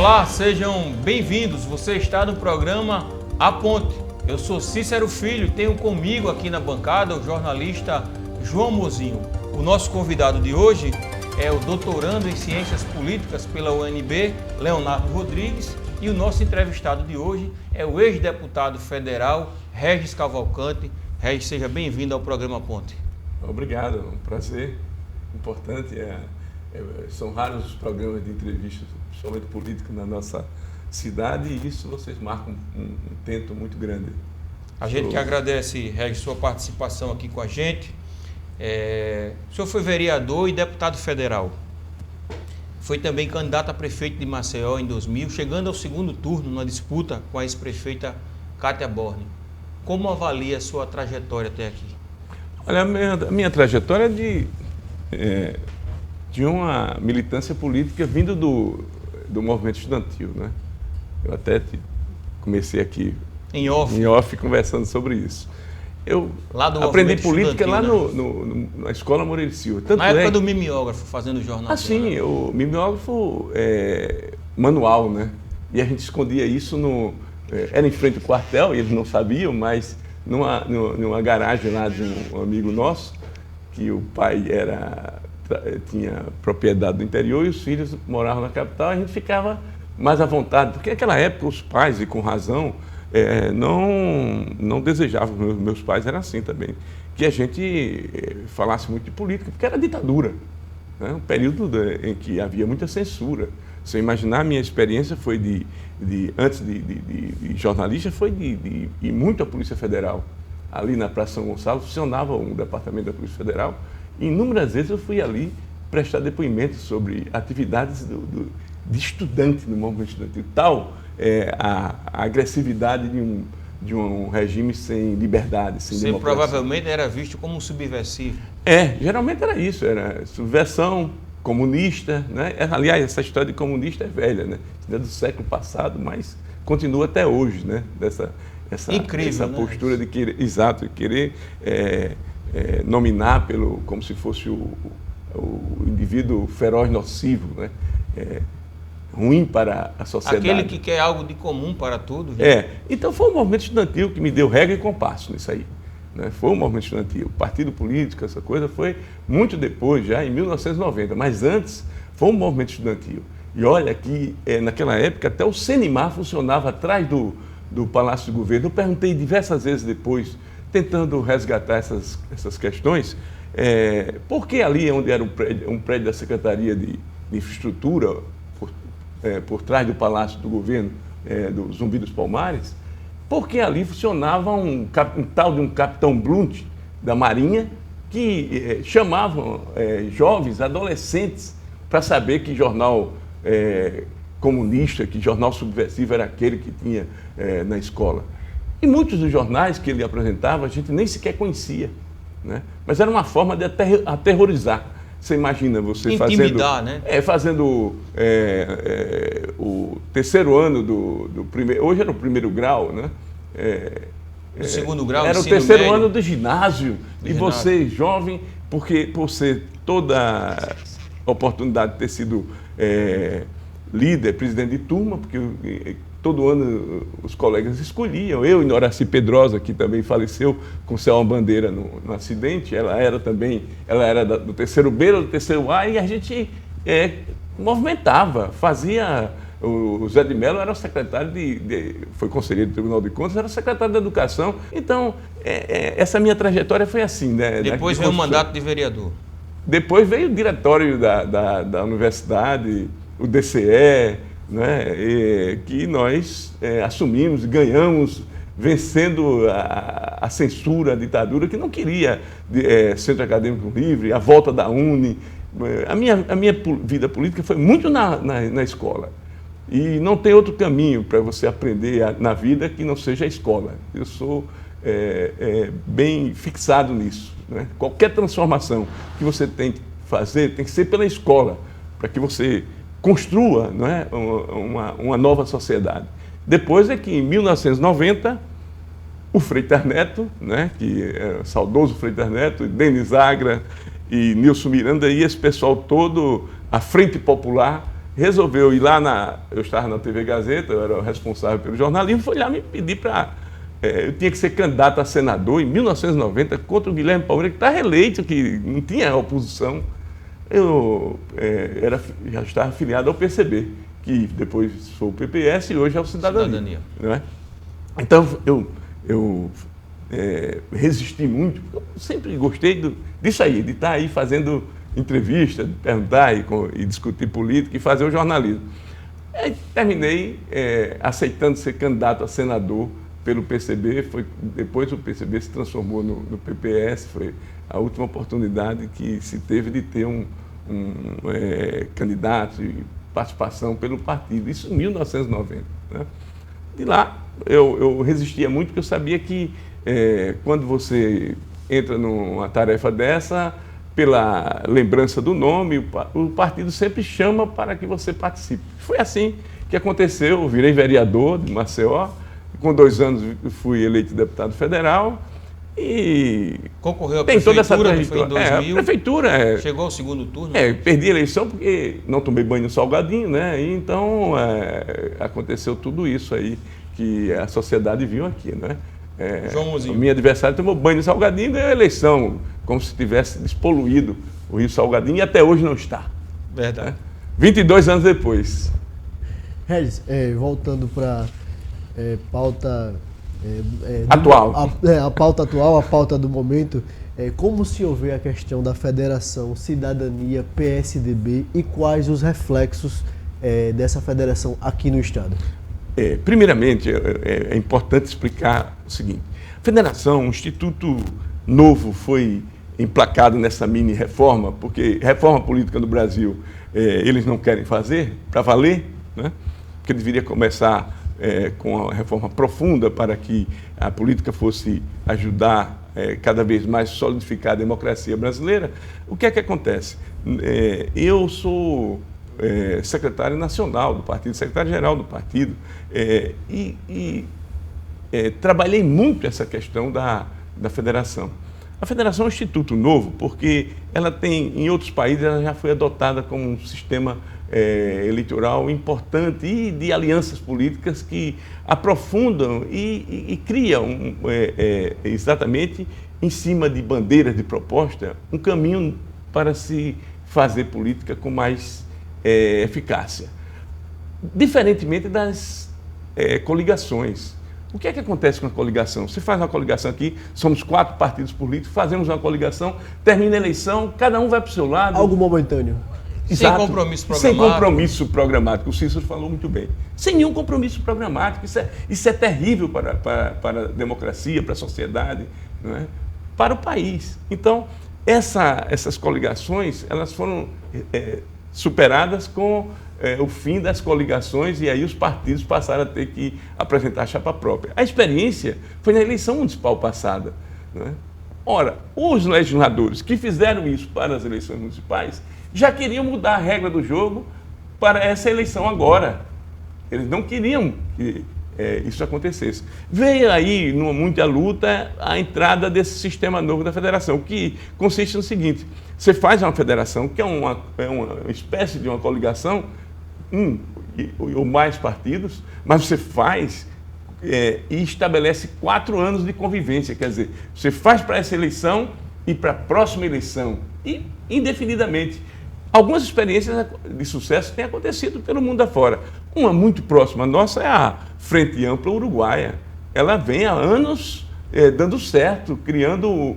Olá, sejam bem-vindos. Você está no programa A Ponte. Eu sou Cícero Filho e tenho comigo aqui na bancada o jornalista João Mozinho. O nosso convidado de hoje é o doutorando em Ciências Políticas pela UNB, Leonardo Rodrigues, e o nosso entrevistado de hoje é o ex-deputado federal Régis Cavalcante. Régis, seja bem-vindo ao programa A Ponte. Obrigado, é um prazer importante. São raros os programas de entrevistas, principalmente políticos, na nossa cidade, e isso vocês marcam um intento muito grande. A gente que agradece, Régis, sua participação aqui com a gente. O senhor foi vereador e deputado federal. Foi também candidato a prefeito de Maceió em 2000, chegando ao segundo turno na disputa com a ex-prefeita Cátia Borne. Como avalia a sua trajetória até aqui? Olha, a minha trajetória é de uma militância política vindo do movimento estudantil, né? Eu até comecei aqui em off conversando sobre isso. Eu aprendi política lá na Escola Moreira de Silva. Na época do mimeógrafo, fazendo jornal. Sim, o mimeógrafo manual, né? E a gente escondia isso era em frente ao quartel, e eles não sabiam, mas numa garagem lá de um amigo nosso, que o pai tinha propriedade do interior e os filhos moravam na capital, a gente ficava mais à vontade, porque naquela época os pais, e com razão, não desejavam, meus pais eram assim também, que a gente falasse muito de política, porque era ditadura, né? Um período em que havia muita censura. Se eu imaginar, a minha experiência foi antes de jornalista, foi de ir muito à Polícia Federal. Ali na Praça São Gonçalo funcionava um departamento da Polícia Federal, e inúmeras vezes eu fui ali prestar depoimentos sobre atividades de estudante no movimento estudantil. Tal a agressividade de um regime sem liberdade, sem democracia. Você provavelmente era visto como um subversivo. Geralmente era isso, era subversão, comunista, né? Aliás, essa história de comunista é velha, né? É do século passado, mas continua até hoje, né? Incrível, essa né? postura de querer nominar como se fosse o indivíduo feroz, nocivo, né? Ruim para a sociedade. Aquele que quer algo de comum para todos. Né? Então foi o movimento estudantil que me deu regra e compasso nisso aí, né? Foi o movimento estudantil. O partido político, essa coisa, foi muito depois, já em 1990, mas antes foi um movimento estudantil. E olha que naquela época até o Senimar funcionava atrás do Palácio do Governo. Eu perguntei diversas vezes depois, tentando resgatar essas questões, por que ali onde era um prédio da Secretaria de Infraestrutura, por trás do Palácio do Governo, do Zumbi dos Palmares, por que ali funcionava um tal de um capitão Blunt da Marinha que chamavam jovens, adolescentes, para saber que jornal comunista, que jornal subversivo era aquele que tinha na escola. E muitos dos jornais que ele apresentava a gente nem sequer conhecia, né? Mas era uma forma de aterrorizar. Você imagina você intimidar, né? Fazendo o terceiro ano do primeiro, hoje era o primeiro grau, né? O segundo grau, era o terceiro ano do ginásio, e você jovem, porque por ser toda a oportunidade de ter sido líder, presidente de turma, porque todo ano os colegas escolhiam. Eu e Noraci Pedrosa, que também faleceu com Selma Bandeira no acidente, ela era do terceiro B, do terceiro A, e a gente movimentava, fazia. O Zé de Mello era o secretário foi conselheiro do Tribunal de Contas, era o secretário de Educação. Então, essa minha trajetória foi assim, né? Depois veio o mandato de vereador. Depois veio o diretório da universidade, o DCE, né, que nós assumimos, ganhamos, vencendo a censura, a ditadura, que não queria centro acadêmico livre, a volta da UNE. A minha vida política foi muito na escola. E não tem outro caminho para você aprender na vida que não seja a escola. Eu sou bem fixado nisso, né? Qualquer transformação que você tem que fazer tem que ser pela escola, para que você construa, não é, uma nova sociedade. Depois é que, em 1990, o Freitas Neto, né, que é o saudoso Freitas Neto, Denis Agra e Nilson Miranda, e esse pessoal todo, a Frente Popular, resolveu ir lá eu estava na TV Gazeta, eu era o responsável pelo jornalismo, foi lá me pedir para... eu tinha que ser candidato a senador em 1990 contra o Guilherme Palmeira, que está reeleito, que não tinha oposição. Eu já estava afiliado ao PCB, que depois foi o PPS e hoje é o Cidadania. Não é? Então, eu resisti muito, porque eu sempre gostei disso aí, de estar aí fazendo entrevista, de perguntar e discutir política e fazer o jornalismo. Aí terminei aceitando ser candidato a senador pelo PCB, depois o PCB se transformou no PPS, foi a última oportunidade que se teve de ter um candidato e participação pelo partido, isso em 1990. Né? De lá eu resistia muito, porque eu sabia que quando você entra numa tarefa dessa, pela lembrança do nome, o partido sempre chama para que você participe. Foi assim que aconteceu, eu virei vereador de Maceió, com 2 anos fui eleito deputado federal e... Concorreu à tem prefeitura, toda essa que foi em 2000. A prefeitura... Chegou ao segundo turno? Perdi a eleição porque não tomei banho no Salgadinho, né? E então aconteceu tudo isso aí que a sociedade viu aqui, né? João Mozinho. O meu adversário tomou banho no Salgadinho e ganhou a eleição, como se tivesse despoluído o Rio Salgadinho, e até hoje não está. Verdade. 22 anos depois. Regis, voltando para pauta atual. A pauta atual, a pauta do momento, como se vê a questão da federação Cidadania, PSDB e quais os reflexos dessa federação aqui no Estado? Primeiramente, é importante explicar o seguinte. A federação, um instituto novo foi emplacado nessa mini-reforma, porque reforma política no Brasil eles não querem fazer para valer, né? Porque deveria começar com a reforma profunda para que a política fosse ajudar cada vez mais a solidificar a democracia brasileira. O que é que acontece? Eu sou secretário nacional do partido, secretário-geral do partido, trabalhei muito essa questão da federação. A federação é um instituto novo, porque ela tem, em outros países, ela já foi adotada como um sistema eleitoral importante e de alianças políticas que aprofundam e criam exatamente em cima de bandeiras de proposta um caminho para se fazer política com mais eficácia. Diferentemente das coligações. O que é que acontece com a coligação? Você faz uma coligação aqui, somos 4 partidos políticos, fazemos uma coligação, termina a eleição, cada um vai para o seu lado. Algo momentâneo. Exato. Sem compromisso programático. Sem compromisso programático. O Cícero falou muito bem. Sem nenhum compromisso programático. Isso é terrível para a democracia, para a sociedade, não é? Para o país. Então, essas coligações, elas foram superadas com o fim das coligações, e aí os partidos passaram a ter que apresentar a chapa própria. A experiência foi na eleição municipal passada, não é? Ora, os legisladores que fizeram isso para as eleições municipais já queriam mudar a regra do jogo para essa eleição agora. Eles não queriam que isso acontecesse. Veio aí, numa muita luta, a entrada desse sistema novo da federação, que consiste no seguinte: você faz uma federação, que é uma espécie de uma coligação, ou mais partidos, mas você faz e estabelece 4 anos de convivência. Quer dizer, você faz para essa eleição e para a próxima eleição, e indefinidamente. Algumas experiências de sucesso têm acontecido pelo mundo afora. Uma muito próxima nossa é a Frente Ampla Uruguaia. Ela vem há anos dando certo, criando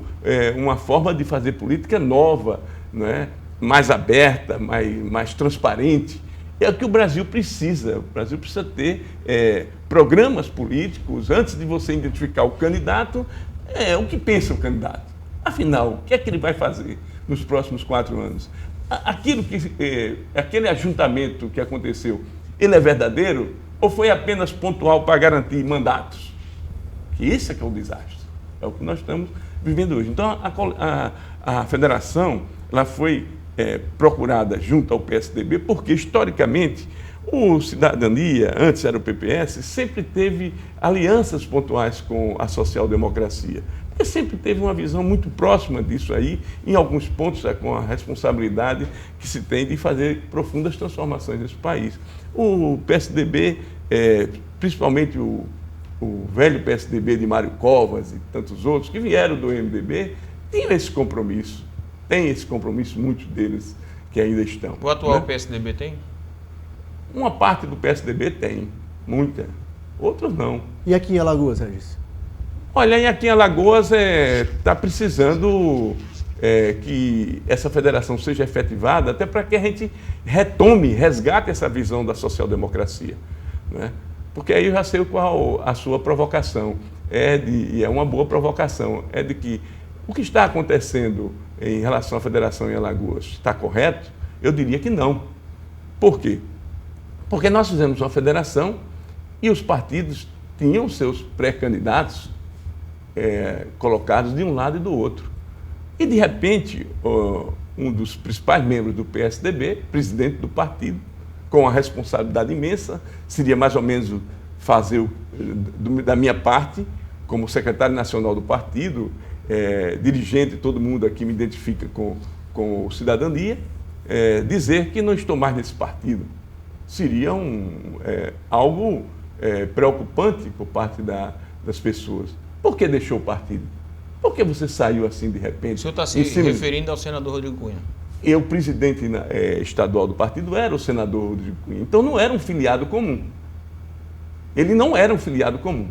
uma forma de fazer política nova, não é? Mais aberta, mais transparente. É o que o Brasil precisa. O Brasil precisa ter programas políticos, antes de você identificar o candidato, o que pensa o candidato. Afinal, o que é que ele vai fazer nos próximos 4 anos? Aquele ajuntamento que aconteceu, ele é verdadeiro ou foi apenas pontual para garantir mandatos? Que esse é que é o desastre. É o que nós estamos vivendo hoje. Então, a federação ela foi procurada junto ao PSDB porque, historicamente, o Cidadania, antes era o PPS, sempre teve alianças pontuais com a social-democracia. porque sempre teve uma visão muito próxima disso aí, em alguns pontos com a responsabilidade que se tem de fazer profundas transformações nesse país. O PSDB, principalmente o velho PSDB de Mário Covas e tantos outros que vieram do MDB, tinham esse compromisso. Tem esse compromisso, muitos deles que ainda estão. O atual PSDB tem? Uma parte do PSDB tem, muita. Outros não. E aqui em Alagoas, Regis? Olha, aqui em Alagoas está precisando que essa federação seja efetivada, até para que a gente resgate essa visão da social-democracia, né? Porque aí eu já sei qual a sua provocação, e é uma boa provocação, é de que o que está acontecendo em relação à federação em Alagoas está correto? Eu diria que não. Por quê? Porque nós fizemos uma federação e os partidos tinham seus pré-candidatos colocados de um lado e do outro. E, de repente, um dos principais membros do PSDB, presidente do partido, com uma responsabilidade imensa, seria mais ou menos fazer, da minha parte, como secretário nacional do partido, dirigente, todo mundo aqui me identifica com o Cidadania, dizer que não estou mais nesse partido. Seria algo preocupante por parte das pessoas. Por que deixou o partido? Por que você saiu assim de repente? O senhor está se referindo ao senador Rodrigo Cunha? Eu, presidente estadual do partido, era o senador Rodrigo Cunha. Então não era um filiado comum. Ele não era um filiado comum.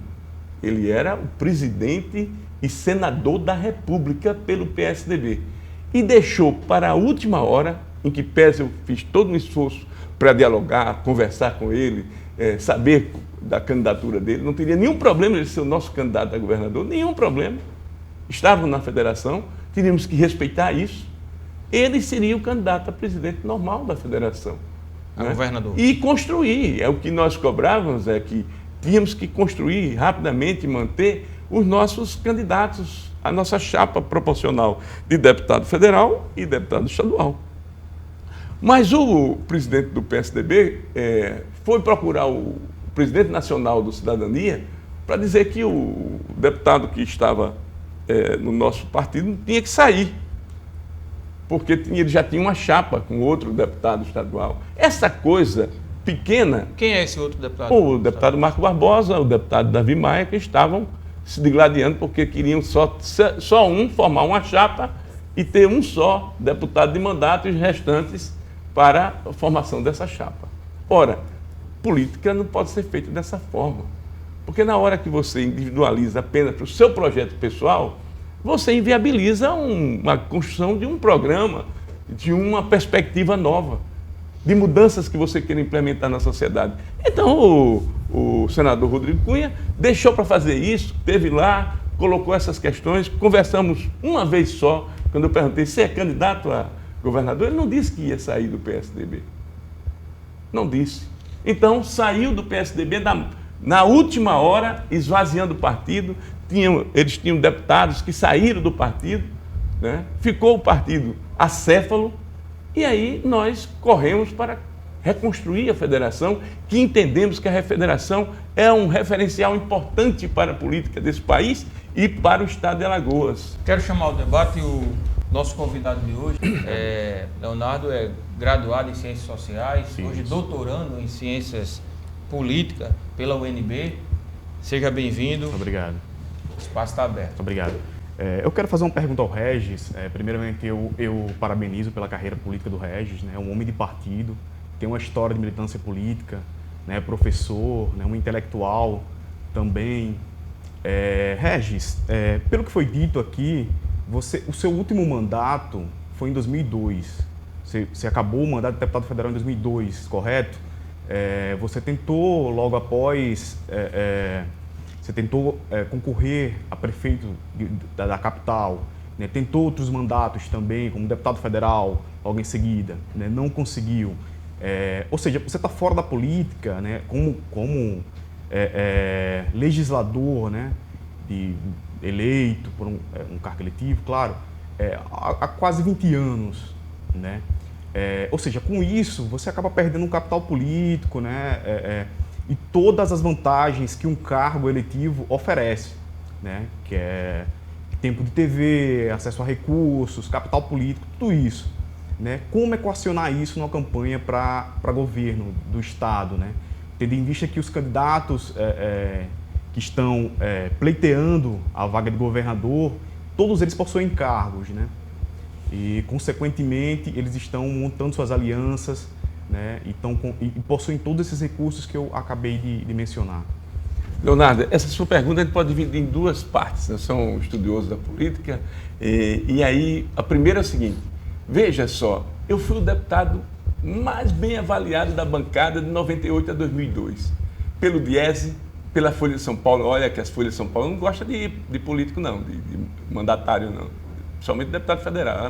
Ele era o presidente e senador da República pelo PSDB. E deixou para a última hora, em que pese eu fiz todo um esforço para dialogar, conversar com ele, saber da candidatura dele, não teria nenhum problema de ser o nosso candidato a governador, nenhum problema. Estávamos na federação, teríamos que respeitar isso. Ele seria o candidato a presidente normal da federação. A governador. E construir. O que nós cobrávamos é que tínhamos que construir rapidamente e manter os nossos candidatos, a nossa chapa proporcional de deputado federal e deputado estadual. Mas o presidente do PSDB foi procurar o presidente nacional do Cidadania para dizer que o deputado que estava no nosso partido tinha que sair, porque ele já tinha uma chapa com outro deputado estadual. Essa coisa pequena... Quem é esse outro deputado? O deputado Marco Barbosa, o deputado Davi Maia, que estavam se digladiando porque queriam só formar uma chapa e ter um só deputado de mandato e os restantes para a formação dessa chapa. Ora, política não pode ser feita dessa forma, porque na hora que você individualiza apenas para o seu projeto pessoal, você inviabiliza uma construção de um programa, de uma perspectiva nova, de mudanças que você quer implementar na sociedade. Então, o senador Rodrigo Cunha deixou para fazer isso, esteve lá, colocou essas questões, conversamos uma vez só, quando eu perguntei se é candidato a governador, ele não disse que ia sair do PSDB. Não disse. Então, saiu do PSDB na última hora, esvaziando o partido. Eles tinham deputados que saíram do partido, né? Ficou o partido acéfalo, e aí nós corremos para reconstruir a federação, que entendemos que a federação é um referencial importante para a política desse país e para o estado de Alagoas. Quero chamar ao debate o nosso convidado de hoje. Leonardo é graduado em Ciências Sociais, hoje doutorando em Ciências Políticas pela UNB. Seja bem-vindo. Obrigado. O espaço está aberto. Obrigado. Eu quero fazer uma pergunta ao Regis. Primeiramente, eu parabenizo pela carreira política do Regis, né? É um homem de partido, tem uma história de militância política, né? Professor, né? Um intelectual também. Regis, pelo que foi dito aqui, o seu último mandato foi em 2002. Você acabou o mandato de deputado federal em 2002, correto? Você tentou, logo após... Você tentou concorrer a prefeito da capital, né? Tentou outros mandatos também, como deputado federal, logo em seguida, né? Não conseguiu. Ou seja, você está fora da política, né? Como legislador, né? Eleito por um cargo eletivo, claro, há quase 20 anos. Né? Ou seja, com isso, você acaba perdendo um capital político, né? E todas as vantagens que um cargo eletivo oferece, né? Que tempo de TV, acesso a recursos, capital político, tudo isso. Né? Como equacionar isso numa campanha para governo do Estado? Né? Tendo em vista que os candidatos que estão pleiteando a vaga de governador, todos eles possuem cargos, né? E, consequentemente, eles estão montando suas alianças, né? E possuem todos esses recursos que eu acabei de mencionar. Leonardo, essa sua pergunta a gente pode dividir em duas partes. Eu sou um estudioso da política e aí a primeira é o seguinte: veja só, eu fui o deputado mais bem avaliado da bancada de 98 a 2002, pelo Diese, pela Folha de São Paulo. Olha que as Folhas de São Paulo não gostam de político não, de mandatário não, somente deputado federal,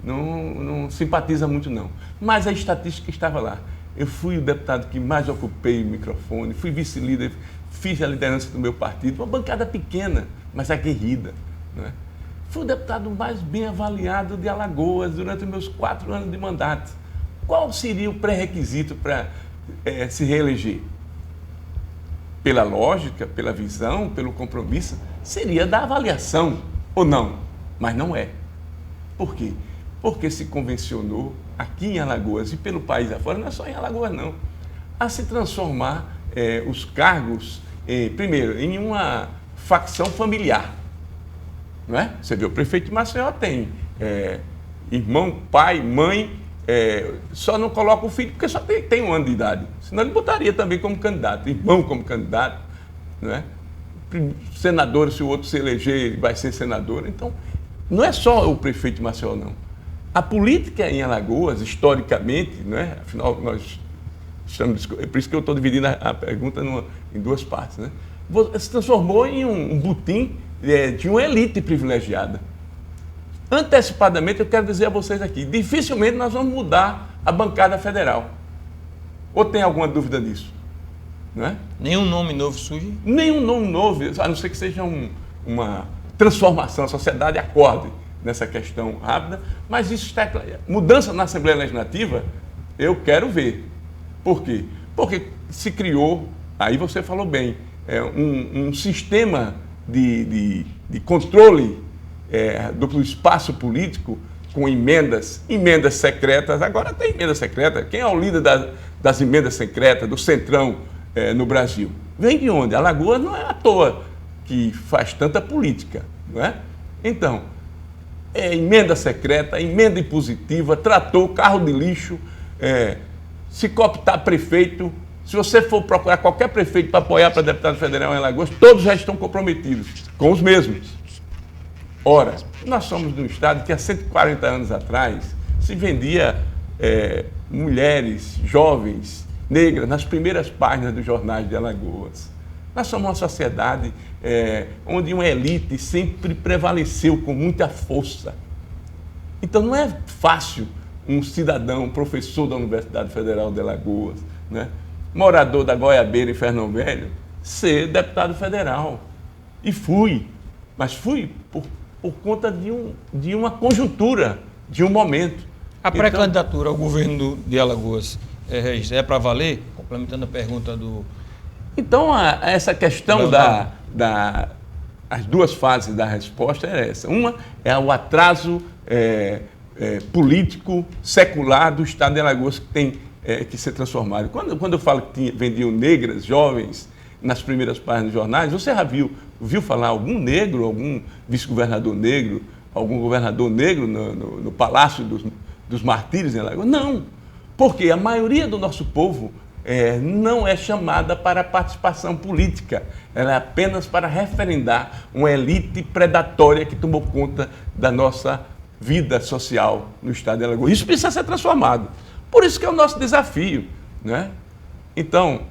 não simpatiza muito não. Mas a estatística estava lá. Eu fui o deputado que mais ocupei o microfone, fui vice-líder, fiz a liderança do meu partido, uma bancada pequena, mas aguerrida, né? Fui o deputado mais bem avaliado de Alagoas durante os meus 4 anos de mandato. Qual seria o pré-requisito para se reeleger? Pela lógica, pela visão, pelo compromisso, seria da avaliação, ou não? Mas não é. Por quê? Porque se convencionou aqui em Alagoas e pelo país afora, não é só em Alagoas não, a se transformar os cargos, primeiro, em uma facção familiar. Não é? Você vê, o prefeito de Maceió tem irmão, pai, mãe, só não coloca o filho porque só tem 1 ano de idade. Senão ele botaria também como candidato, irmão como candidato, não é? Senador, se o outro se eleger, vai ser senador. Então, não é só o prefeito de Maceió, não. A política em Alagoas, historicamente, não é? Afinal, nós estamos... É por isso que eu estou dividindo a pergunta em 2 partes, né? Se transformou em um butim de uma elite privilegiada. Antecipadamente, eu quero dizer a vocês aqui, dificilmente nós vamos mudar a bancada federal. Ou tem alguma dúvida nisso? Não é? Nenhum nome novo surge? Nenhum nome novo, a não ser que seja uma transformação, a sociedade acorde nessa questão rápida, mas isso está... Mudança na Assembleia Legislativa, eu quero ver. Por quê? Porque se criou, aí você falou bem, um sistema de controle do espaço político com emendas secretas. Agora tem emenda secreta. Quem é o líder das emendas secretas, do Centrão no Brasil? Vem de onde? Alagoas não é à toa que faz tanta política, não é? Então, emenda secreta, emenda impositiva, trator, carro de lixo, se cooptar prefeito. Se você for procurar qualquer prefeito para apoiar para deputado federal em Alagoas, todos já estão comprometidos com os mesmos. Ora, nós somos de um estado que há 140 anos atrás se vendia mulheres, jovens, negras, nas primeiras páginas dos jornais de Alagoas. Nós somos uma sociedade onde uma elite sempre prevaleceu com muita força. Então não é fácil um cidadão, um professor da Universidade Federal de Alagoas, né, morador da Goiabeira em Fernão Velho, ser deputado federal. E fui, mas fui por conta de uma conjuntura, de um momento. A pré-candidatura ao governo de Alagoas, Regis, é para valer? Complementando a pergunta do... Então, essa questão as 2 fases da resposta é essa. Uma é o atraso político, secular do estado de Alagoas que tem que ser transformado. Quando eu falo que vendiam negras, jovens, nas primeiras páginas dos jornais, você já viu falar algum negro, algum vice-governador negro, algum governador negro no Palácio dos Martírios em Alagoas? Não, porque a maioria do nosso povo não é chamada para a participação política, ela é apenas para referendar uma elite predatória que tomou conta da nossa vida social no estado de Alagoas. Isso precisa ser transformado. Por isso que é o nosso desafio, né? Então,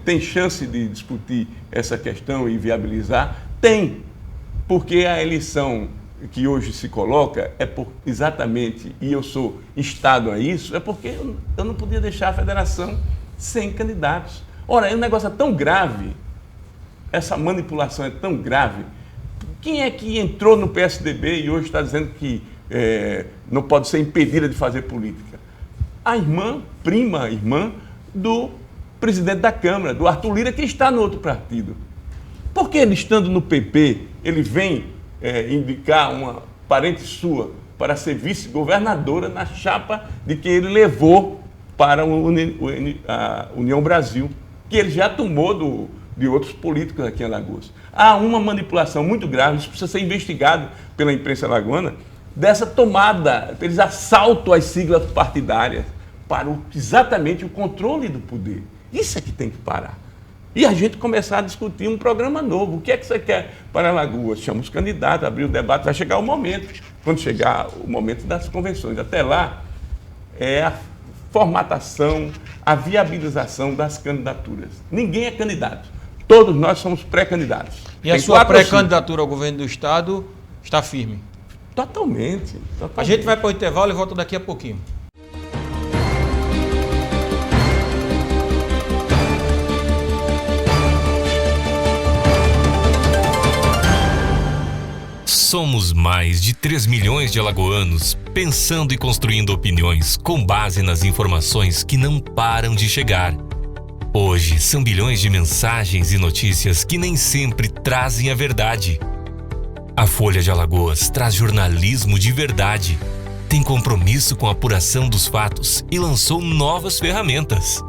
tem chance de discutir essa questão e viabilizar? Tem, porque a eleição que hoje se coloca exatamente, e eu sou instado a isso, porque eu não podia deixar a federação sem candidatos. Ora, o negócio é tão grave, essa manipulação é tão grave. Quem é que entrou no PSDB e hoje está dizendo que não pode ser impedida de fazer política? A prima irmã do presidente da Câmara, do Arthur Lira, que está no outro partido. Por que ele, estando no PP, ele vem indicar uma parente sua para ser vice-governadora na chapa de que ele levou para a União Brasil, que ele já tomou de outros políticos aqui em Alagoas. Há uma manipulação muito grave, isso precisa ser investigado pela imprensa alagoana, dessa tomada, eles assaltam as siglas partidárias para exatamente o controle do poder. Isso é que tem que parar. E a gente começar a discutir um programa novo. O que é que você quer para Alagoas? Chama os candidatos, abrir o debate, vai chegar o momento, quando chegar o momento das convenções. Até lá, é a formatação, a viabilização das candidaturas. Ninguém é candidato. Todos nós somos pré-candidatos. E a sua pré-candidatura ao governo do Estado está firme? Totalmente. A gente vai para o intervalo e volta daqui a pouquinho. Somos mais de 3 milhões de alagoanos pensando e construindo opiniões com base nas informações que não param de chegar. Hoje são bilhões de mensagens e notícias que nem sempre trazem a verdade. A Folha de Alagoas traz jornalismo de verdade, tem compromisso com a apuração dos fatos e lançou novas ferramentas.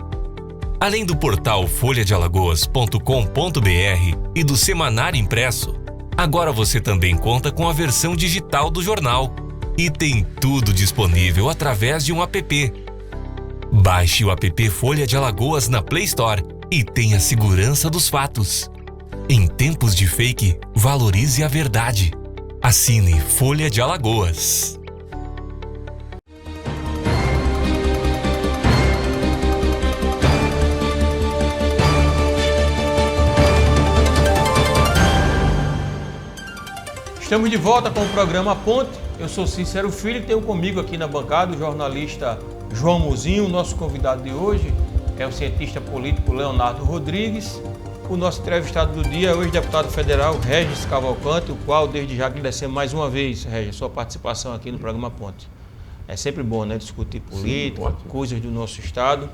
Além do portal folhadealagoas.com.br e do semanário impresso, agora você também conta com a versão digital do jornal e tem tudo disponível através de um app. Baixe o app Folha de Alagoas na Play Store e tenha segurança dos fatos. Em tempos de fake, valorize a verdade. Assine Folha de Alagoas. Estamos de volta com o programa A Ponte. Eu sou Cícero Filho e tenho comigo aqui na bancada o jornalista João Mozinho. O nosso convidado de hoje é o cientista político Leonardo Rodrigues. O nosso entrevistado do dia é o ex-deputado federal Regis Cavalcante, o qual desde já agradecemos mais uma vez, Regis, sua participação aqui no programa A Ponte. É sempre bom, né, discutir política, sim, coisas do nosso estado.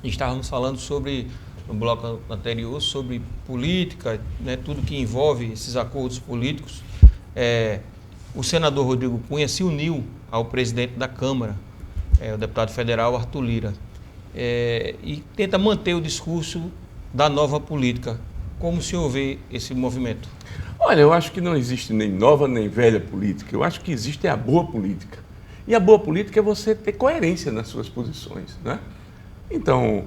Estávamos falando sobre, no bloco anterior, sobre política, né, tudo que envolve esses acordos políticos. O senador Rodrigo Cunha se uniu ao presidente da Câmara, o deputado federal Arthur Lira, e tenta manter o discurso da nova política. Como o senhor vê esse movimento? Olha, eu acho que não existe nem nova nem velha política. Eu acho que existe a boa política. E a boa política é você ter coerência nas suas posições, né? Então,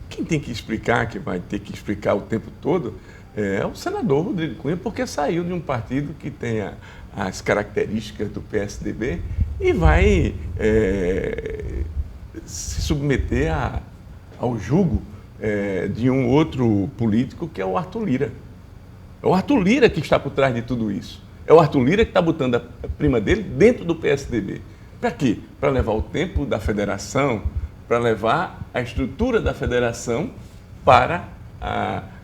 quem tem que explicar, que vai ter que explicar o tempo todo, é o senador Rodrigo Cunha, porque saiu de um partido que tem as características do PSDB e vai se submeter ao jugo de um outro político, que é o Arthur Lira. É o Arthur Lira que está por trás de tudo isso. É o Arthur Lira que está botando a prima dele dentro do PSDB. Para quê? Para levar o tempo da federação, para levar a estrutura da federação para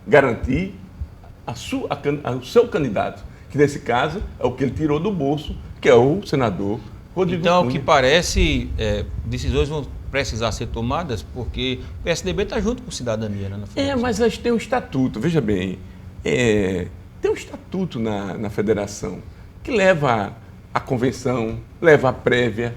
garantir o seu candidato, que nesse caso é o que ele tirou do bolso, que é o senador Rodrigo Cunha. Então, o que parece, decisões vão precisar ser tomadas, porque o PSDB está junto com Cidadania, né? Mas a gente tem um estatuto, veja bem, tem um estatuto na federação que leva a convenção, leva a prévia,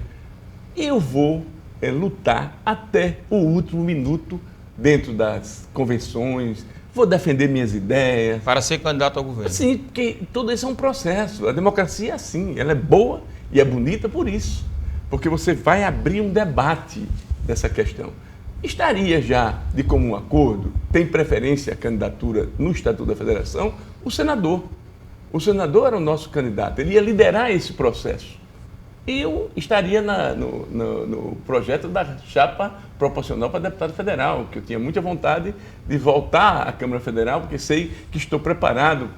e eu vou lutar até o último minuto dentro das convenções, vou defender minhas ideias. Para ser candidato ao governo. Sim, porque tudo isso é um processo. A democracia é assim, ela é boa e é bonita por isso. Porque você vai abrir um debate dessa questão. Estaria já de comum acordo, tem preferência a candidatura no Estatuto da Federação, o senador. O senador era o nosso candidato, ele ia liderar esse processo. E eu estaria no projeto da chapa proporcional para deputado federal, que eu tinha muita vontade de voltar à Câmara Federal, porque sei que estou preparado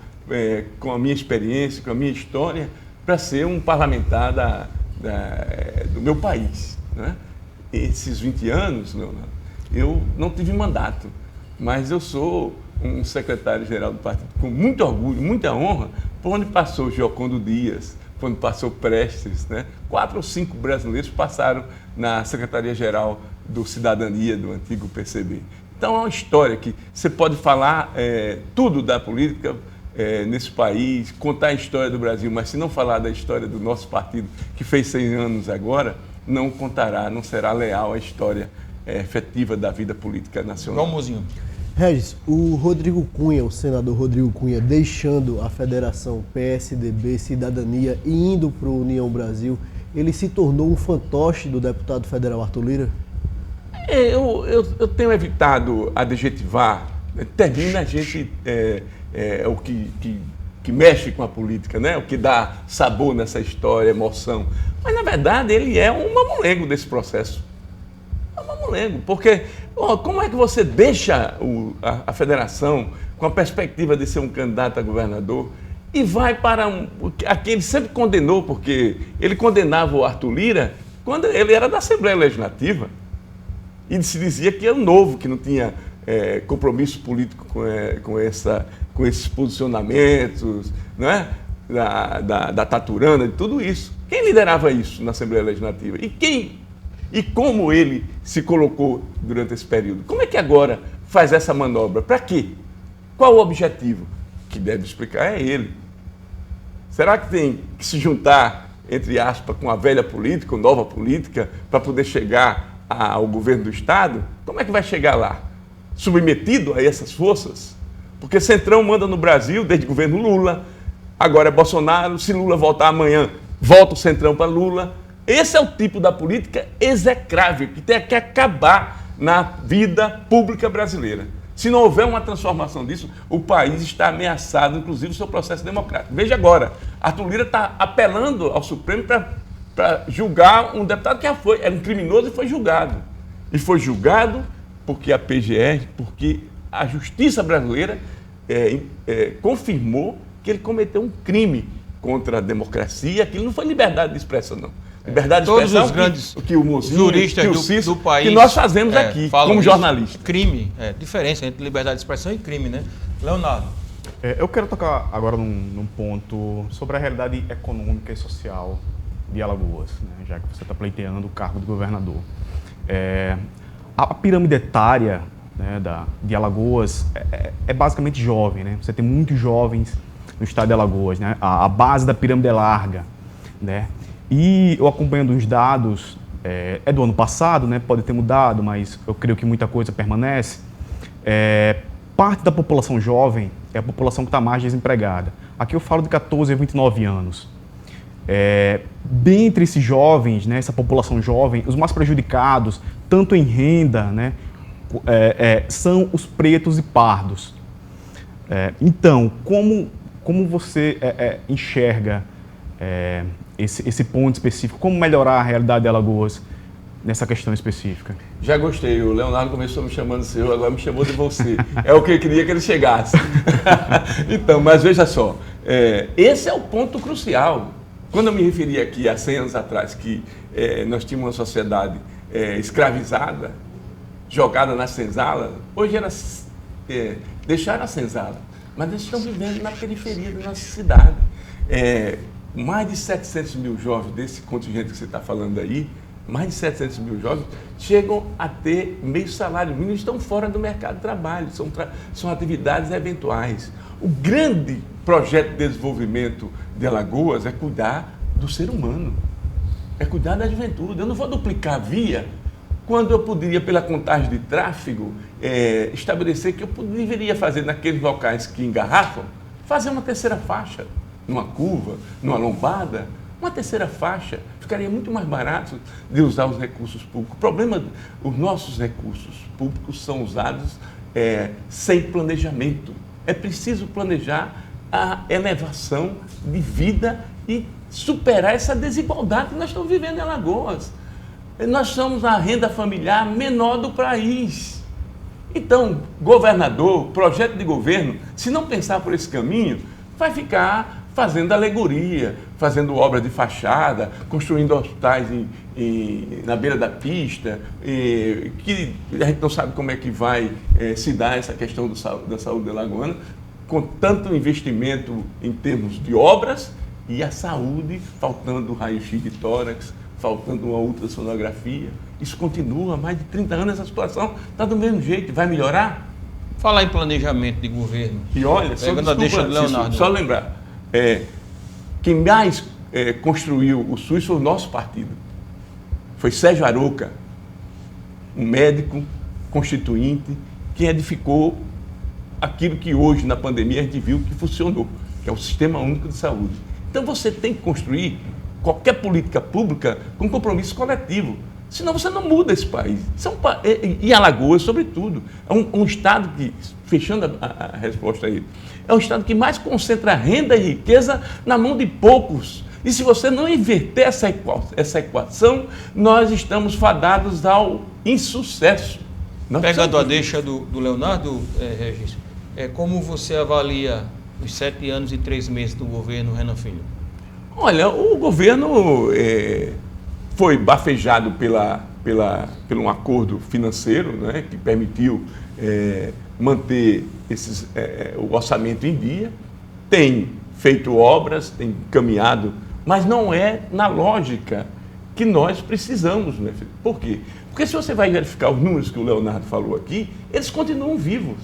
com a minha experiência, com a minha história, para ser um parlamentar do meu país, né? Esses 20 anos, Leonardo, eu não tive mandato, mas eu sou um secretário-geral do partido com muito orgulho, muita honra, por onde passou Giocondo Dias, quando passou Prestes, né? 4 ou 5 brasileiros passaram na Secretaria-Geral do Cidadania, do antigo PCB. Então é uma história que você pode falar tudo da política, nesse país, contar a história do Brasil, mas se não falar da história do nosso partido, que fez 100 anos agora, não contará, não será leal à história efetiva da vida política nacional. Mozinho. Regis, o Rodrigo Cunha, o senador Rodrigo Cunha, deixando a federação PSDB, Cidadania e indo para o União Brasil, ele se tornou um fantoche do deputado federal Arthur Lira? Eu tenho evitado adjetivar, termina a gente o que mexe com a política, né? O que dá sabor nessa história, emoção. Mas, na verdade, ele é um mamulengo desse processo. É um mamulengo, porque como é que você deixa a federação com a perspectiva de ser um candidato a governador e vai para a quem ele sempre condenou, porque ele condenava o Arthur Lira quando ele era da Assembleia Legislativa e se dizia que era um novo, que não tinha compromisso político com esses posicionamentos, não é? da Taturana, de tudo isso. Quem liderava isso na Assembleia Legislativa? E como ele se colocou durante esse período? Como é que agora faz essa manobra? Para quê? Qual o objetivo? Que deve explicar é ele. Será que tem que se juntar, entre aspas, com a velha política, ou nova política, para poder chegar ao governo do Estado? Como é que vai chegar lá? Submetido a essas forças? Porque Centrão manda no Brasil desde o governo Lula, agora é Bolsonaro, se Lula voltar amanhã, volta o Centrão para Lula. Esse é o tipo da política execrável que tem que acabar na vida pública brasileira. Se não houver uma transformação disso, o país está ameaçado, inclusive, o seu processo democrático. Veja agora, Arthur Lira está apelando ao Supremo para julgar um deputado que já era um criminoso e foi julgado. E foi julgado porque a PGR, porque a justiça brasileira confirmou que ele cometeu um crime contra a democracia. Aquilo não foi liberdade de expressão, não. Liberdade de expressão, todos os grandes que o Mozinho, juristas que o Cícero, do país que nós fazemos aqui, como jornalistas. Crime, diferença entre liberdade de expressão e crime, né? Leonardo. Eu quero tocar agora num ponto sobre a realidade econômica e social de Alagoas, né? Já que você está pleiteando o cargo de governador. A pirâmide etária, né, de Alagoas é basicamente jovem, né? Você tem muitos jovens no estado de Alagoas, né? A base da pirâmide é larga, né? E eu acompanhando os dados, do ano passado, né? Pode ter mudado, mas eu creio que muita coisa permanece. Parte da população jovem é a população que está mais desempregada. Aqui eu falo de 14 a 29 anos. Dentre esses jovens, né, essa população jovem, os mais prejudicados, tanto em renda, né, são os pretos e pardos. Então, como você enxerga esse ponto específico? Como melhorar a realidade de Alagoas nessa questão específica? Já gostei. O Leonardo começou me chamando de senhor, agora me chamou de você. É o que eu queria que ele chegasse. Então, mas veja só, esse é o ponto crucial. Quando eu me referi aqui há 100 anos atrás que nós tínhamos uma sociedade escravizada, jogada na senzala, hoje elas deixaram a senzala, mas eles estão vivendo na periferia da nossa cidade. Mais de 700 mil jovens desse contingente que você está falando aí, mais de 700 mil jovens, chegam a ter meio salário mínimo e estão fora do mercado de trabalho, são atividades eventuais. O grande projeto de desenvolvimento de Alagoas é cuidar do ser humano, é cuidar da juventude. Eu não vou duplicar a via quando eu poderia, pela contagem de tráfego, estabelecer que eu deveria fazer naqueles locais que engarrafam, fazer uma terceira faixa, numa curva, numa lombada, uma terceira faixa, ficaria muito mais barato de usar os recursos públicos. O problema, os nossos recursos públicos são usados sem planejamento. É preciso planejar a elevação de vida e superar essa desigualdade que nós estamos vivendo em Alagoas. Nós somos a renda familiar menor do país. Então, governador, projeto de governo, se não pensar por esse caminho, vai ficar fazendo alegoria, fazendo obra de fachada, construindo hospitais na beira da pista, que a gente não sabe como é que vai se dar essa questão da saúde alagoana, com tanto investimento em termos de obras e a saúde, faltando raio-x de tórax, faltando uma ultrassonografia. Isso continua há mais de 30 anos, essa situação está do mesmo jeito. Vai melhorar? Falar em planejamento de governo. E olha, pegando a deixa do Leonardo. Só lembrar, quem mais construiu o SUS foi o nosso partido. Foi Sérgio Arouca, um médico constituinte, que edificou aquilo que hoje, na pandemia, a gente viu que funcionou, que é o Sistema Único de Saúde. Então você tem que construir qualquer política pública com compromisso coletivo. Senão você não muda esse país. E Alagoas, sobretudo, é um estado que, fechando a resposta aí, é um estado que mais concentra renda e riqueza na mão de poucos. E se você não inverter essa equação, nós estamos fadados ao insucesso. Pegando a deixa do Leonardo, Regis, como você avalia os 7 anos e 3 meses do governo Renan Filho? Olha, o governo foi bafejado por um acordo financeiro, né, que permitiu manter o orçamento em dia, tem feito obras, tem caminhado, mas não é na lógica que nós precisamos, né? Por quê? Porque se você vai verificar os números que o Leonardo falou aqui, eles continuam vivos.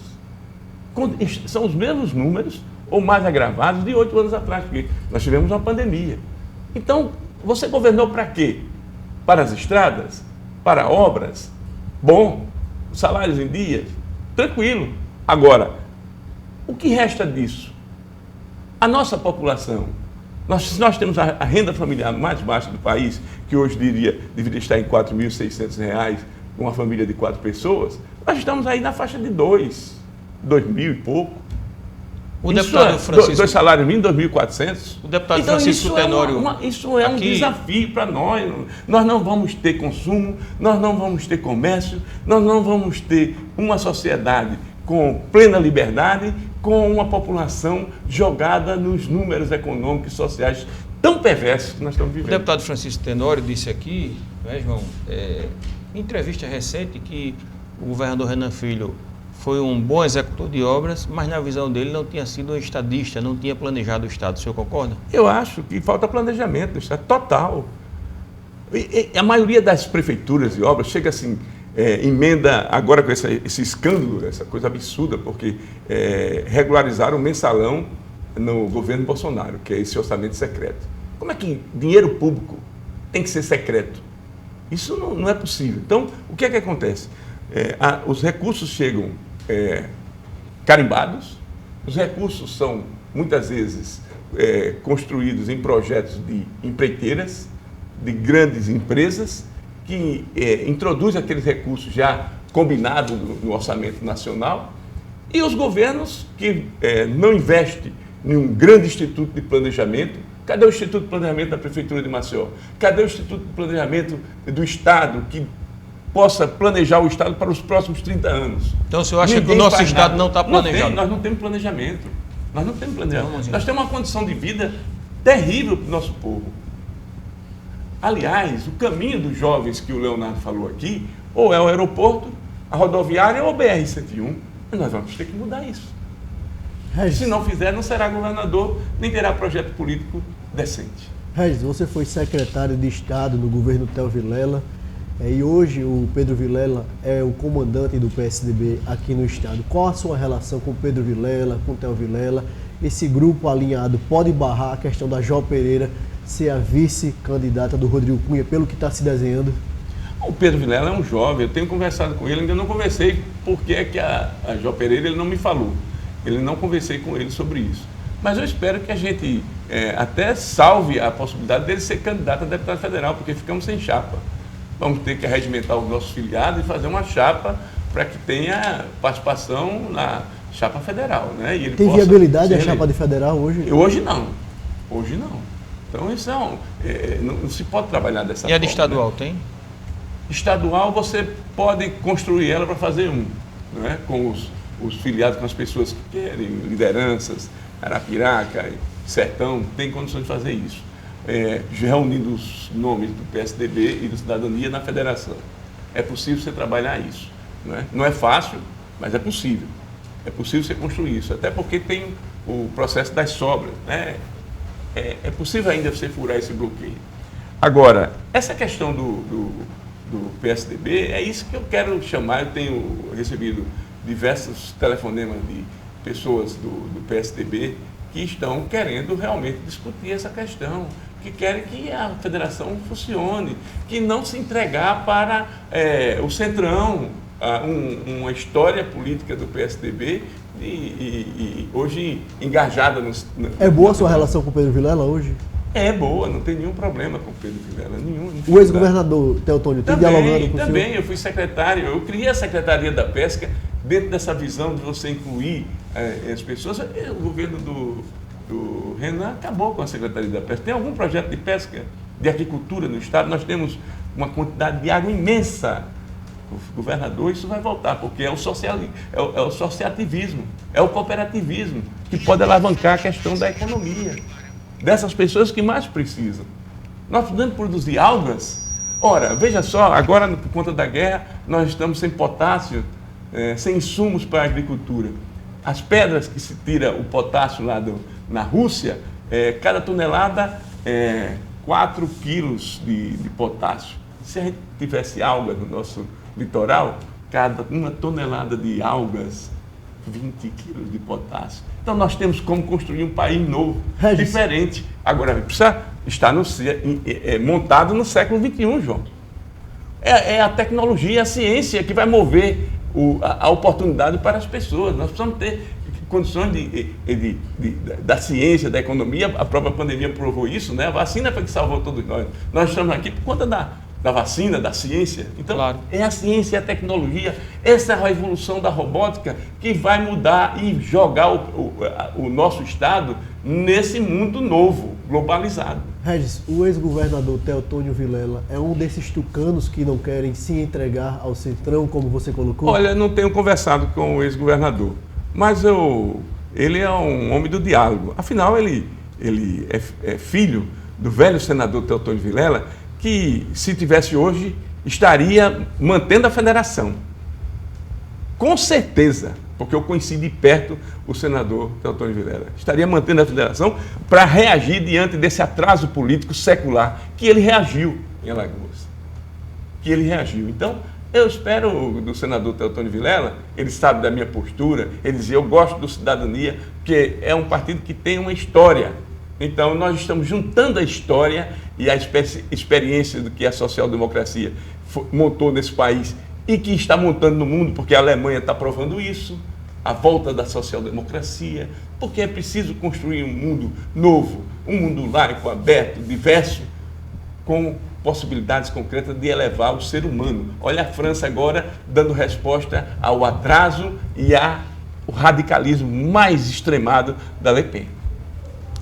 São os mesmos números, ou mais agravados, de 8 anos atrás, porque nós tivemos uma pandemia. Então, você governou para quê? Para as estradas? Para obras? Bom, salários em dias? Tranquilo. Agora, o que resta disso? A nossa população, nós temos a renda familiar mais baixa do país, que hoje deveria estar em R$ 4.600, com uma família de 4 pessoas, nós estamos aí na faixa de 2 mil e pouco. O deputado Francisco... 2 salários mínimos, 2.400. O deputado Francisco Tenório... Isso é um desafio para nós. Nós não vamos ter consumo, nós não vamos ter comércio, nós não vamos ter uma sociedade com plena liberdade, com uma população jogada nos números econômicos e sociais tão perversos que nós estamos vivendo. O deputado Francisco Tenório disse aqui, né, João, em entrevista recente, que o governador Renan Filho foi um bom executor de obras, mas na visão dele não tinha sido um estadista, não tinha planejado o Estado. O senhor concorda? Eu acho que falta planejamento do Estado total. A maioria das prefeituras e obras chega assim, emenda agora com esse escândalo, essa coisa absurda, porque regularizaram o mensalão no governo Bolsonaro, que é esse orçamento secreto. Como é que dinheiro público tem que ser secreto? Isso não é possível. Então, o que é que acontece? Os recursos chegam carimbados, os recursos são, muitas vezes, construídos em projetos de empreiteiras, de grandes empresas, que introduzem aqueles recursos já combinados no orçamento nacional, e os governos que não investem em um grande instituto de planejamento. Cadê o Instituto de Planejamento da Prefeitura de Maceió? Cadê o Instituto de Planejamento do Estado que possa planejar o Estado para os próximos 30 anos? Então o senhor acha que o nosso Estado não está planejado? Nós não temos planejamento. Nós temos uma condição de vida terrível para o nosso povo. Aliás, o caminho dos jovens que o Leonardo falou aqui, ou é o aeroporto, a rodoviária ou o BR-101. E nós vamos ter que mudar isso. Regis, se não fizer, não será governador, nem terá projeto político decente. Regis, você foi secretário de Estado no governo Theo Vilela, e hoje o Pedro Vilela é o comandante do PSDB aqui no Estado. Qual a sua relação com o Pedro Vilela, com o Theo Vilela? Esse grupo alinhado pode barrar a questão da Jó Pereira ser a vice-candidata do Rodrigo Cunha, pelo que está se desenhando? O Pedro Vilela é um jovem, eu tenho conversado com ele, ainda não conversei porque é que a Jó Pereira ele não me falou. Ele não conversei com ele sobre isso. Mas eu espero que a gente até salve a possibilidade dele ser candidato a deputado federal, porque ficamos sem chapa. Vamos ter que arregimentar os nossos filiados e fazer uma chapa para que tenha participação na chapa federal, né? E ele tem viabilidade a chapa de federal hoje? Hoje não. Hoje não. Então isso não se pode trabalhar dessa forma. E a de estadual, né? Tem? Estadual você pode construir ela para fazer né? Com os filiados, com as pessoas que querem, lideranças, Arapiraca, Sertão, tem condições de fazer isso. Reunindo os nomes do PSDB e do Cidadania na federação. É possível você trabalhar isso. Não é fácil, mas é possível. É possível você construir isso, até porque tem o processo das sobras. Né? É possível ainda você furar esse bloqueio. Agora, essa questão do PSDB, é isso que eu quero chamar. Eu tenho recebido diversos telefonemas de pessoas do PSDB que estão querendo realmente discutir essa questão, que querem que a federação funcione, que não se entregar para o centrão, uma história política do PSDB e hoje engajada nos... É boa a sua relação com o Pedro Vilela hoje? É boa, não tem nenhum problema com o Pedro Vilela, nenhum. O ex-governador Teotônio tem dialogado com o senhor? Também, eu fui secretário, eu criei a Secretaria da Pesca dentro dessa visão de você incluir as pessoas. O governo do Renan acabou com a Secretaria da Pesca. Tem algum projeto de pesca, de agricultura no Estado? Nós temos uma quantidade de água imensa. O governador, isso vai voltar, porque é o associativismo, é o cooperativismo que pode alavancar a questão da economia, dessas pessoas que mais precisam. Nós podemos produzir algas. Ora, veja só, agora por conta da guerra, nós estamos sem potássio, sem insumos para a agricultura. As pedras que se tira o potássio lá na Rússia, cada tonelada 4 quilos de potássio. Se a gente tivesse algas no nosso litoral, uma tonelada de algas, 20 quilos de potássio. Então nós temos como construir um país novo, diferente. Agora, precisa estar montado no século XXI, João. É a tecnologia, a ciência que vai mover a oportunidade para as pessoas. Nós precisamos ter condições da ciência, da economia. A própria pandemia provou isso, né? A vacina foi que salvou todos nós. Nós estamos aqui por conta da vacina, da ciência. Então, claro, é a ciência e a tecnologia, essa é a evolução da robótica que vai mudar e jogar o nosso Estado nesse mundo novo, globalizado. Regis, o ex-governador Teotônio Vilela é um desses tucanos que não querem se entregar ao centrão, como você colocou? Olha, não tenho conversado com o ex-governador, mas ele é um homem do diálogo. Afinal, ele é filho do velho senador Teotônio Vilela, que, se tivesse hoje, estaria mantendo a federação. Com certeza, porque eu conheci de perto o senador Teotônio Vilela. Estaria mantendo a federação para reagir diante desse atraso político secular que ele reagiu em Alagoas. Então, eu espero do senador Teotônio Vilela, ele sabe da minha postura, ele diz, eu gosto do Cidadania, porque é um partido que tem uma história. Então, nós estamos juntando a história e a experiência do que a social-democracia montou nesse país e que está montando no mundo, porque a Alemanha está provando isso, a volta da social-democracia, porque é preciso construir um mundo novo, um mundo laico, aberto, diverso, com possibilidades concretas de elevar o ser humano. Olha a França agora dando resposta ao atraso e ao radicalismo mais extremado da Le Pen.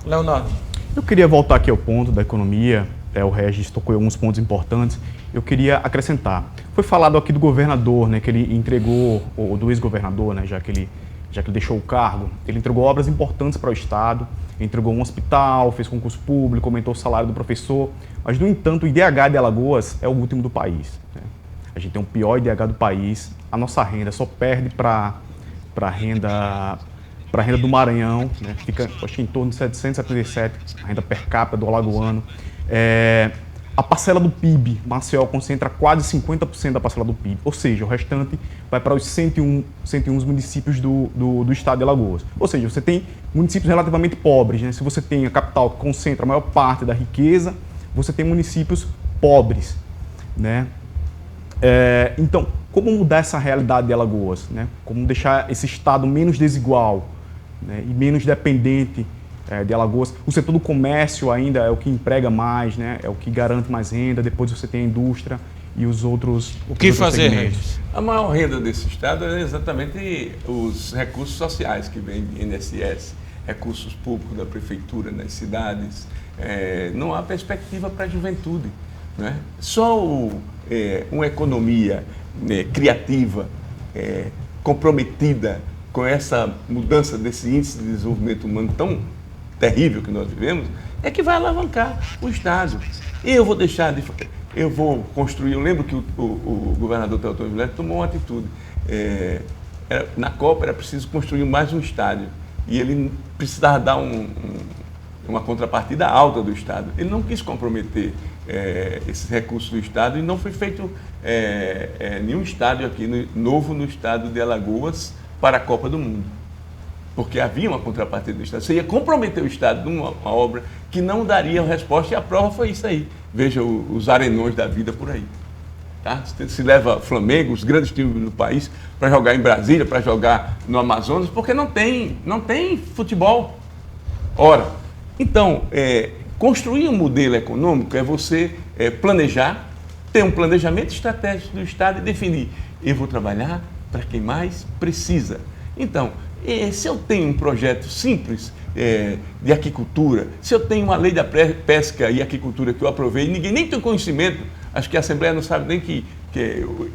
Leonardo. Eu queria voltar aqui ao ponto da economia, o Regis tocou em alguns pontos importantes, eu queria acrescentar. Foi falado aqui do governador, né, que ele entregou, ou do ex-governador, né, já que ele deixou o cargo, ele entregou obras importantes para o Estado, entregou um hospital, fez concurso público, aumentou o salário do professor, mas, no entanto, o IDH de Alagoas é o último do país. Né? A gente tem o pior IDH do país, a nossa renda só perde para a renda do Maranhão, né? Fica, acho que em torno de 777, a renda per capita do alagoano. A parcela do PIB, Maceió concentra quase 50% da parcela do PIB, ou seja, o restante vai para os 101 municípios do estado de Alagoas. Ou seja, você tem municípios relativamente pobres, né? Se você tem a capital que concentra a maior parte da riqueza, você tem municípios pobres, né? Então, como mudar essa realidade de Alagoas, né? Como deixar esse estado menos desigual, né? E menos dependente de Alagoas. O setor do comércio ainda é o que emprega mais, né? É o que garante mais renda. Depois você tem a indústria e os outros O que fazer, Regis? A maior renda desse estado é exatamente os recursos sociais que vêm de INSS, recursos públicos da prefeitura, nas cidades. Não há perspectiva para a juventude, né? Só uma economia criativa, comprometida com essa mudança desse índice de desenvolvimento humano tão terrível que nós vivemos, é que vai alavancar o Estado. E eu vou construir, eu lembro que o governador Teotônio Vilela tomou uma atitude. Na Copa era preciso construir mais um estádio, e ele precisava dar uma contrapartida alta do Estado. Ele não quis comprometer esses recursos do Estado e não foi feito nenhum estádio aqui novo no estado de Alagoas para a Copa do Mundo. Porque havia uma contrapartida do Estado. Você ia comprometer o Estado numa obra que não daria resposta, e a prova foi isso aí. Veja os arenões da vida por aí. Tá? Se leva Flamengo, os grandes times do país, para jogar em Brasília, para jogar no Amazonas, porque não tem futebol. Ora, então, construir um modelo econômico é você planejar, ter um planejamento estratégico do Estado e definir: eu vou trabalhar para quem mais precisa. Então, se eu tenho um projeto simples de aquicultura, se eu tenho uma lei da pesca e aquicultura que eu aprovei, ninguém nem tem conhecimento, acho que a Assembleia não sabe nem que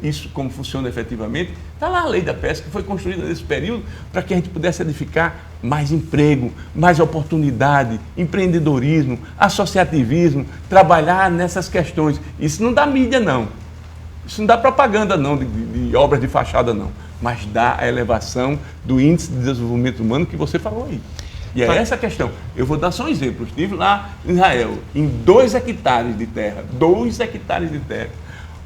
isso como funciona efetivamente, está lá a lei da pesca que foi construída nesse período para que a gente pudesse edificar mais emprego, mais oportunidade, empreendedorismo, associativismo, trabalhar nessas questões. Isso não dá mídia, não. Isso não dá propaganda, não, de obras de fachada, não. Mas dá a elevação do índice de desenvolvimento humano que você falou aí. E é essa a questão. Eu vou dar só um exemplo. Eu estive lá em Israel, em 2 hectares de terra,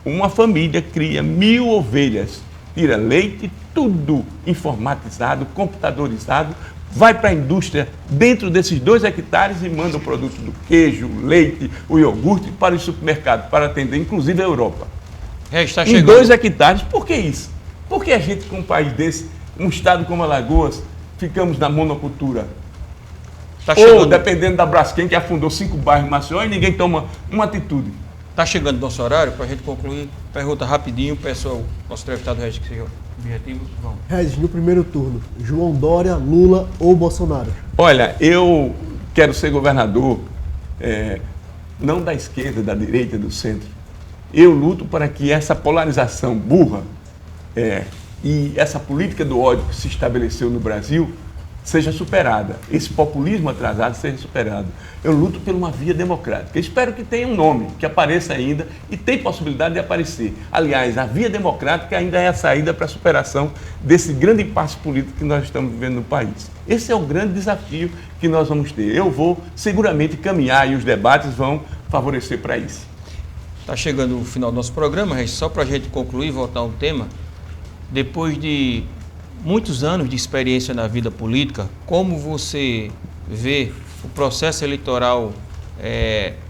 uma família cria 1.000 ovelhas, tira leite, tudo informatizado, computadorizado, vai para a indústria dentro desses 2 hectares e manda o produto do queijo, o leite, o iogurte para o supermercado, para atender inclusive a Europa. Está em 2 hectares. Por que isso? Por que a gente, com um país desse, um estado como Alagoas, ficamos na monocultura? Ou dependendo da Braskem, que afundou 5 bairros em Maceió e ninguém toma uma atitude. Está chegando nosso horário, para a gente concluir. Pergunta rapidinho, pessoal, nosso deputado Regis, que seja objetivo. Vamos. Regis, no primeiro turno, João Dória, Lula ou Bolsonaro? Olha, eu quero ser governador, não da esquerda, da direita, do centro. Eu luto para que essa polarização burra e essa política do ódio que se estabeleceu no Brasil seja superada, esse populismo atrasado seja superado. Eu luto por uma via democrática. Espero que tenha um nome, que apareça ainda e tem possibilidade de aparecer. Aliás, a via democrática ainda é a saída para a superação desse grande impasse político que nós estamos vivendo no país. Esse é o grande desafio que nós vamos ter. Eu vou seguramente caminhar e os debates vão favorecer para isso. Está chegando o final do nosso programa, Regis, só para a gente concluir e voltar ao tema. Depois de muitos anos de experiência na vida política, como você vê o processo eleitoral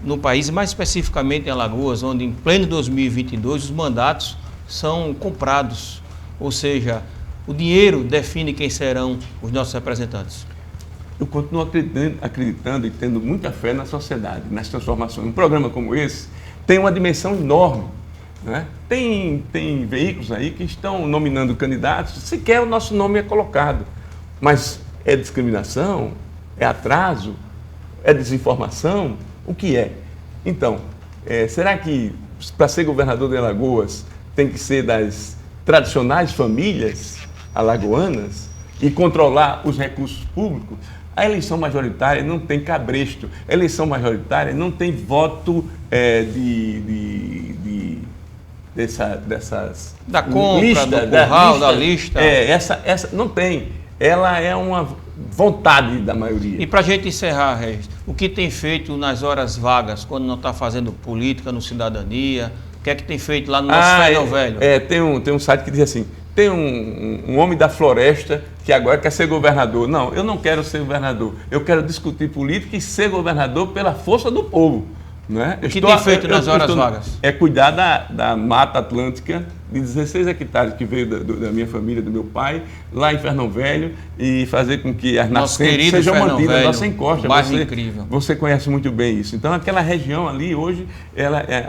no país, mais especificamente em Alagoas, onde em pleno 2022 os mandatos são comprados, ou seja, o dinheiro define quem serão os nossos representantes? Eu continuo acreditando e tendo muita fé na sociedade, nas transformações. Um programa como esse tem uma dimensão enorme. Né? Tem veículos aí que estão nominando candidatos, sequer o nosso nome é colocado. Mas é discriminação? É atraso? É desinformação? O que é? Então, será que para ser governador de Alagoas tem que ser das tradicionais famílias alagoanas e controlar os recursos públicos? A eleição majoritária não tem cabresto, a eleição majoritária não tem voto dessas da compra, lista, do curral, da lista. Essa não tem. Ela é uma vontade da maioria. E para a gente encerrar, Regis, o que tem feito nas horas vagas, quando não está fazendo política, no Cidadania? O que é que tem feito lá no nosso Ferro Velho? Tem um site que diz assim, tem um homem da floresta que agora quer ser governador. Não, eu não quero ser governador. Eu quero discutir política e ser governador pela força do povo. Né? O que tem feito nas horas vagas? É cuidar da Mata Atlântica de 16 hectares que veio da minha família, do meu pai, lá em Fernão Velho, e fazer com que as nascentes sejam mantidas, nossa encosta. Incrível. Você conhece muito bem isso. Então, aquela região ali, hoje,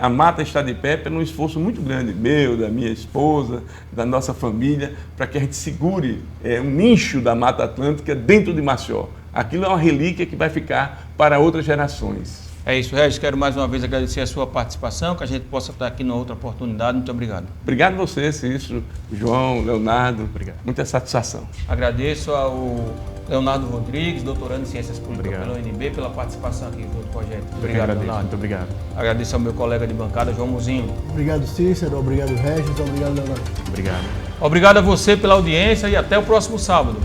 a mata está de pé pelo esforço muito grande meu, da minha esposa, da nossa família, para que a gente segure um nicho da Mata Atlântica dentro de Maceió. Aquilo é uma relíquia que vai ficar para outras gerações. É isso, Regis. Quero mais uma vez agradecer a sua participação, que a gente possa estar aqui numa outra oportunidade. Muito obrigado. Obrigado a você, Cícero, João, Leonardo. Obrigado. Muita satisfação. Agradeço ao Leonardo Rodrigues, doutorando em Ciências Políticas pela UNB, pela participação aqui do projeto. Obrigado, Leonardo. Muito obrigado. Agradeço ao meu colega de bancada, João Mozinho. Obrigado, Cícero. Obrigado, Regis. Obrigado, Leonardo. Obrigado. Obrigado a você pela audiência e até o próximo sábado.